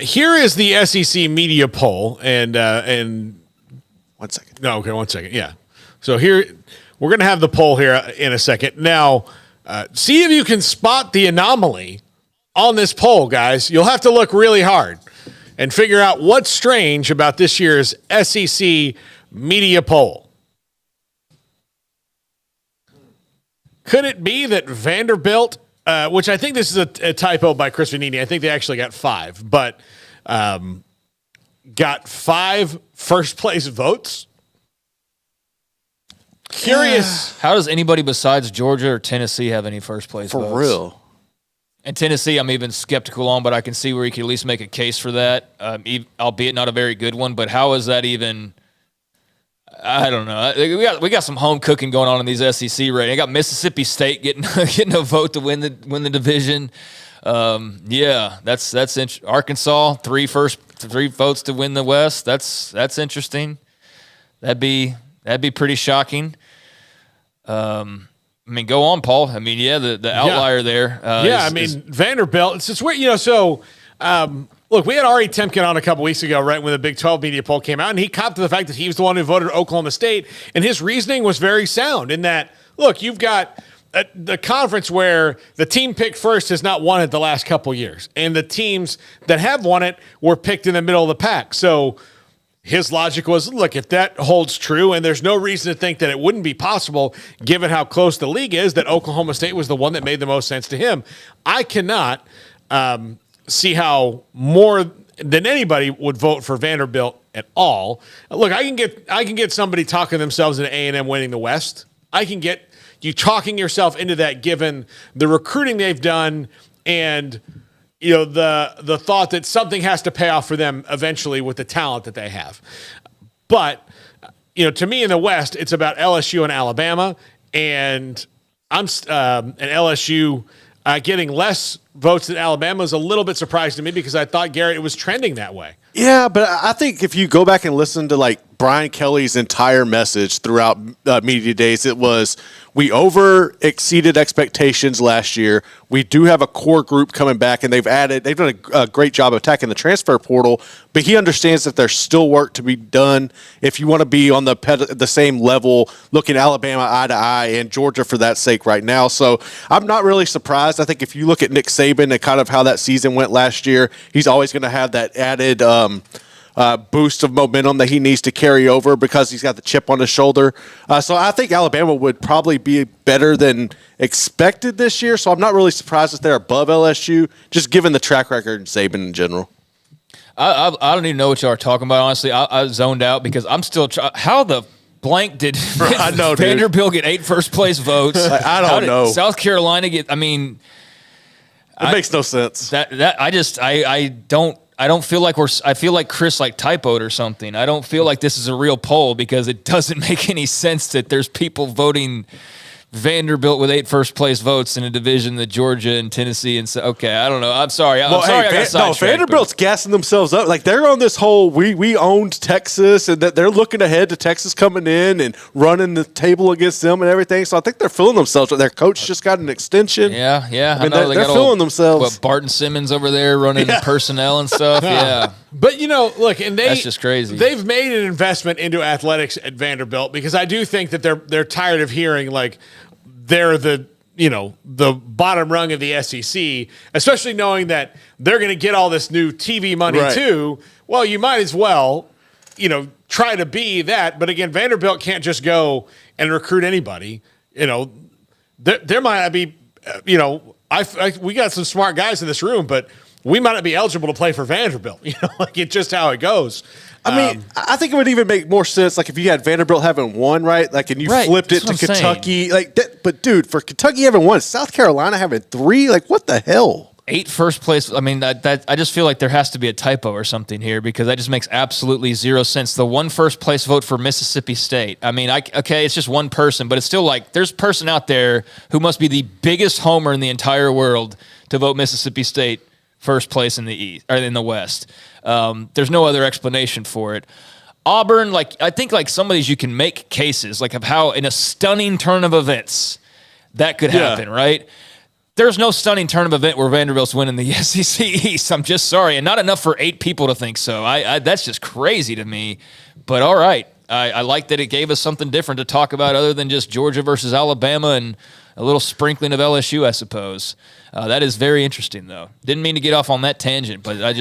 Here is the SEC media poll, and 1 second. no, okay, 1 second, yeah. So here we're going to have the poll here in a second. Now, see if you can spot the anomaly on this poll, guys. You'll have to look really hard and figure out what's strange about this year's SEC media poll. Could it be that Vanderbilt, which I think this is a typo by Chris Vanini, I think they actually got 5, but got 5 first-place votes? Curious. How does anybody besides Georgia or Tennessee have any first-place votes? For real. And Tennessee, I'm even skeptical on, but I can see where you could at least make a case for that, albeit not a very good one. But how is that even? I don't know. We got some home cooking going on in these SEC ratings. I got Mississippi State getting a vote to win the division. Yeah, that's Arkansas 3 votes to win the West. That's interesting. That'd be pretty shocking. I mean, go on, Paul. I mean, yeah, the outlier there. Vanderbilt. It's just weird, So, look, we had Ari Temkin on a couple weeks ago, right when the Big 12 media poll came out, and he copped to the fact that he was the one who voted Oklahoma State, and his reasoning was very sound. In that, look, you've got the conference where the team picked first has not won it the last couple years, and the teams that have won it were picked in the middle of the pack. So his logic was, look, if that holds true, and there's no reason to think that it wouldn't be possible, given how close the league is, that Oklahoma State was the one that made the most sense to him. I cannot see how more than anybody would vote for Vanderbilt at all. Look, I can get somebody talking themselves into A&M winning the West. I can get you talking yourself into that, given the recruiting they've done and the thought that something has to pay off for them eventually with the talent that they have. But, to me in the West, it's about LSU and Alabama, and LSU getting less votes than Alabama is a little bit surprising to me because I thought, Garrett, it was trending that way. Yeah, but I think if you go back and listen to Brian Kelly's entire message throughout media days, it was, we exceeded expectations last year. We do have a core group coming back, and they've done a great job of attacking the transfer portal, but he understands that there's still work to be done if you want to be on the same level, looking Alabama eye to eye and Georgia for that sake right now. So I'm not really surprised. I think if you look at Nick Saban and kind of how that season went last year, he's always going to have that added boost of momentum that he needs to carry over because he's got the chip on his shoulder. So I think Alabama would probably be better than expected this year. So I'm not really surprised that they're above LSU, just given the track record in Saban in general. I don't even know what y'all are talking about, honestly. I zoned out because I'm still how the blank did Vanderbilt get 8 first-place votes? I don't know. South Carolina get – I mean – it makes no sense. I don't feel like I feel like Chris typoed or something. I don't feel like this is a real poll because it doesn't make any sense that there's people voting Vanderbilt with 8 first-place votes in a division that Georgia and Tennessee and okay, I don't know. I'm sorry. I got sidetracked. Vanderbilt's gassing themselves up. They're on this whole we owned Texas and that they're looking ahead to Texas coming in and running the table against them and everything. So I think they're feeling themselves. Their coach just got an extension. Yeah. I mean, they're feeling themselves. What, Barton Simmons over there running personnel and stuff. Yeah. But look, and that's just crazy. They've made an investment into athletics at Vanderbilt because I do think that they're tired of hearing they're the bottom rung of the SEC, especially knowing that they're going to get all this new TV money too. Well, you might as well, try to be that. But again, Vanderbilt can't just go and recruit anybody. There might not be, we got some smart guys in this room, but we might not be eligible to play for Vanderbilt. It's just how it goes. I mean, I think it would even make more sense, if you had Vanderbilt having 1, right? And you flipped it to Kentucky. But, dude, for Kentucky having 1, South Carolina having 3, what the hell? 8 first place. I mean, that I just feel like there has to be a typo or something here because that just makes absolutely zero sense. The 1 first place vote for Mississippi State. I mean, it's just one person, but it's still there's a person out there who must be the biggest homer in the entire world to vote Mississippi State first place in the East or in the West. There's no other explanation for it. Auburn, I think some of these you can make cases of how in a stunning turn of events that could happen, right? There's no stunning turn of event where Vanderbilt's winning the SEC East. I'm just sorry, and not enough for 8 people to think so. That's just crazy to me. But all right, I like that it gave us something different to talk about other than just Georgia versus Alabama and a little sprinkling of LSU, I suppose. That is very interesting, though. Didn't mean to get off on that tangent, but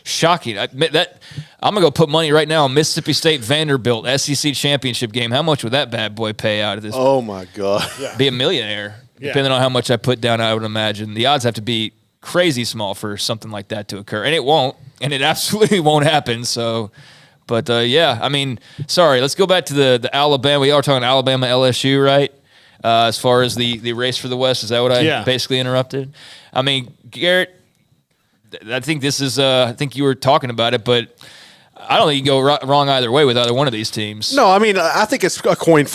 shocking. I'm gonna go put money right now on Mississippi State Vanderbilt SEC championship game. How much would that bad boy pay out of this? Oh my God! Be a millionaire. Depending on how much I put down, I would imagine. The odds have to be crazy small for something like that to occur. And it won't. And it absolutely won't happen. So, but yeah, I mean, sorry. Let's go back to the Alabama. We are talking Alabama LSU, right? As far as the race for the West. Is that what I basically interrupted? I mean, Garrett, I think this is, I think you were talking about it, but I don't think you can go wrong either way with either one of these teams. No, I mean, I think it's a coin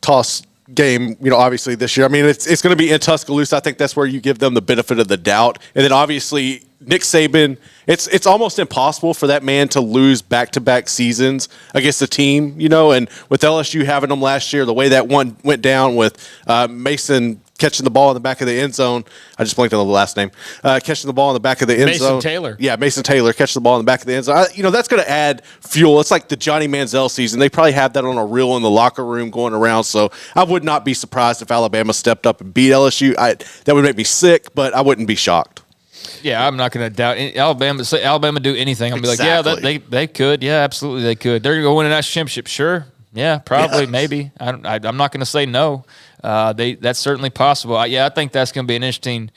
toss game, obviously this year. I mean, it's going to be in Tuscaloosa. I think that's where you give them the benefit of the doubt. And then obviously Nick Saban, it's almost impossible for that man to lose back-to-back seasons against a team, and with LSU having them last year, the way that one went down with Mason catching the ball in the back of the end zone. I just blanked on the last name. Catching the ball in the back of the end zone. Mason Taylor. Yeah, Mason Taylor catching the ball in the back of the end zone. That's going to add fuel. It's like the Johnny Manziel season. They probably have that on a reel in the locker room going around. So I would not be surprised if Alabama stepped up and beat LSU. That would make me sick, but I wouldn't be shocked. Yeah, I'm not going to doubt Alabama. Say Alabama do anything. I'm exactly. Be like, yeah, they could. Yeah, absolutely, they could. They're going to go win a national championship. Sure. Yeah, probably, maybe. I'm not going to say no. That's certainly possible. I think that's going to be an interesting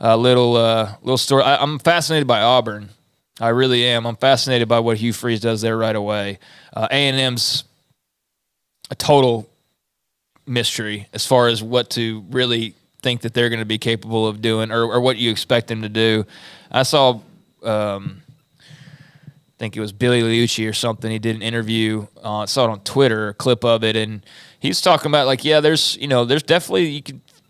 little story. I'm fascinated by Auburn. I really am. I'm fascinated by what Hugh Freeze does there right away. A&M's a total mystery as far as what to really think that they're going to be capable of doing or what you expect them to do. I saw I think it was Billy Liucci or something. He did an interview. I saw it on Twitter, a clip of it, and he's talking about there's definitely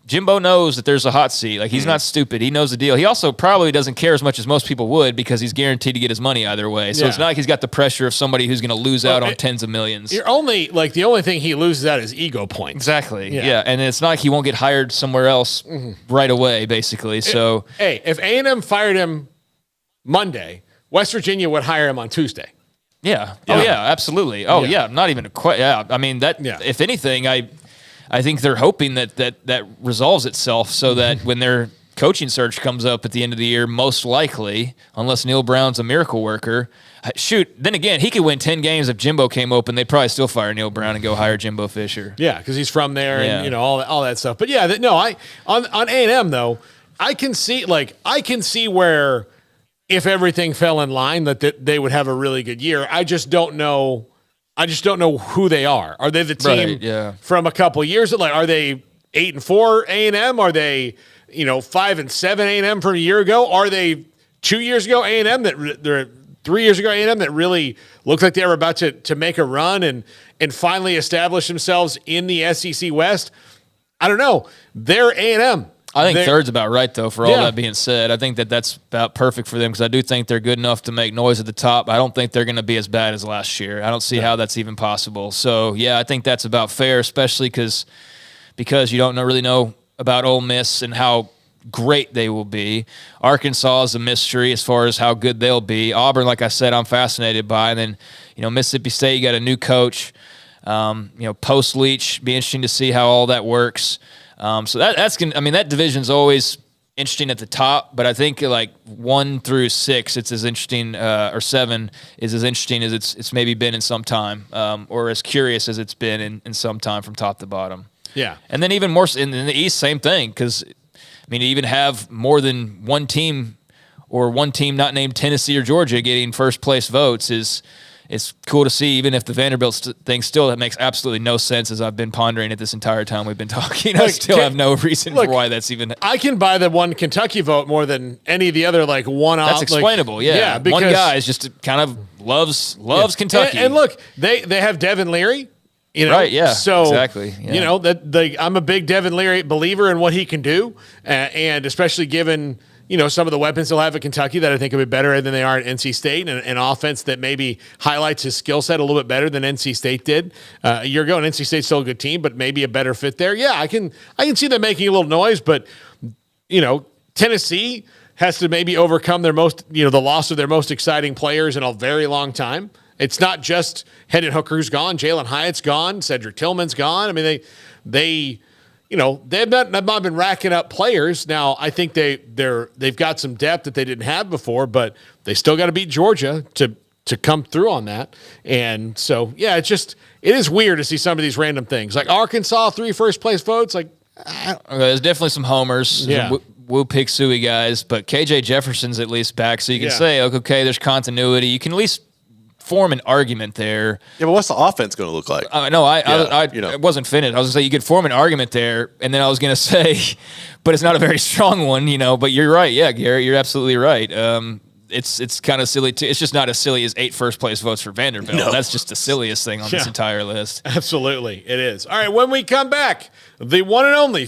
Jimbo knows that there's a hot seat. Like he's not stupid. He knows the deal. He also probably doesn't care as much as most people would because he's guaranteed to get his money either way. So it's not like he's got the pressure of somebody who's going to lose out on tens of millions. The only thing he loses out is ego points. Exactly. Yeah. And it's not like he won't get hired somewhere else right away, basically. So if A&M fired him Monday, West Virginia would hire him on Tuesday. Yeah. Oh yeah, absolutely. Oh yeah, not even a question. Yeah. I mean if anything, I think they're hoping that resolves itself so that when their coaching search comes up at the end of the year, most likely, unless Neil Brown's a miracle worker, then again, he could win 10 games if Jimbo came open. They'd probably still fire Neil Brown and go hire Jimbo Fisher. Yeah, because he's from there and all that stuff. But yeah, on A&M though, I can see where if everything fell in line that they would have a really good year. I just don't know who they are. Are they the team from a couple years? Like, are they 8-4 A&M? Are they 5-7 A&M from a year ago? Are they 2 years ago A&M that they're 3 years ago A&M that really looked like they were about to make a run and finally establish themselves in the SEC West? I don't know. They're A&M. I think third's about right, though, for all that being said. I think that's about perfect for them because I do think they're good enough to make noise at the top. I don't think they're going to be as bad as last year. I don't see how that's even possible. So, yeah, I think that's about fair, especially because you don't really know about Ole Miss and how great they will be. Arkansas is a mystery as far as how good they'll be. Auburn, like I said, I'm fascinated by. And then, Mississippi State, you got a new coach. Post-Leach, be interesting to see how all that works. So that's gonna. I mean, that division's always interesting at the top, but I think like 1 through 6, it's as interesting, or 7 is as interesting as it's maybe been in some time, or as curious as it's been in some time from top to bottom. Yeah, and then even more in the East, same thing. Because to even have more than one team or one team not named Tennessee or Georgia getting first place votes it's cool to see, even if the Vanderbilt thing still that makes absolutely no sense as I've been pondering it this entire time we've been talking. I still have no reason for why that's even. I can buy the one Kentucky vote more than any of the other one-off. That's explainable, yeah. Because one guy is just kind of loves Kentucky. And look, they have Devin Leary. Right, yeah. So exactly, yeah. I'm a big Devin Leary believer in what he can do, and especially given some of the weapons he'll have at Kentucky that I think will be better than they are at NC State, and an offense that maybe highlights his skill set a little bit better than NC State did a year ago. And NC State's still a good team, but maybe a better fit there. Yeah, I can see them making a little noise, but Tennessee has to maybe overcome the loss of their most exciting players in a very long time. It's not just Hendon Hooker's gone, Jalen Hyatt's gone, Cedric Tillman's gone. I mean, they've not been racking up players. Now, I think they've got some depth that they didn't have before, but they still got to beat Georgia to come through on that. And so, yeah, it is weird to see some of these random things. Like Arkansas, 3 first-place votes. Like, there's definitely some homers. Yeah. Woo Pig Suey guys, but KJ Jefferson's at least back, so you can say, okay, there's continuity. You can at least form an argument there. Yeah, but what's the offense going to look like? I wasn't finished. I was going to say you could form an argument there, and then I was going to say, but it's not a very strong one, But you're right, yeah, Garrett, you're absolutely right. It's kind of silly too. It's just not as silly as 8 first-place votes for Vanderbilt. No. That's just the silliest thing on this entire list. Absolutely, it is. All right, when we come back, the one and only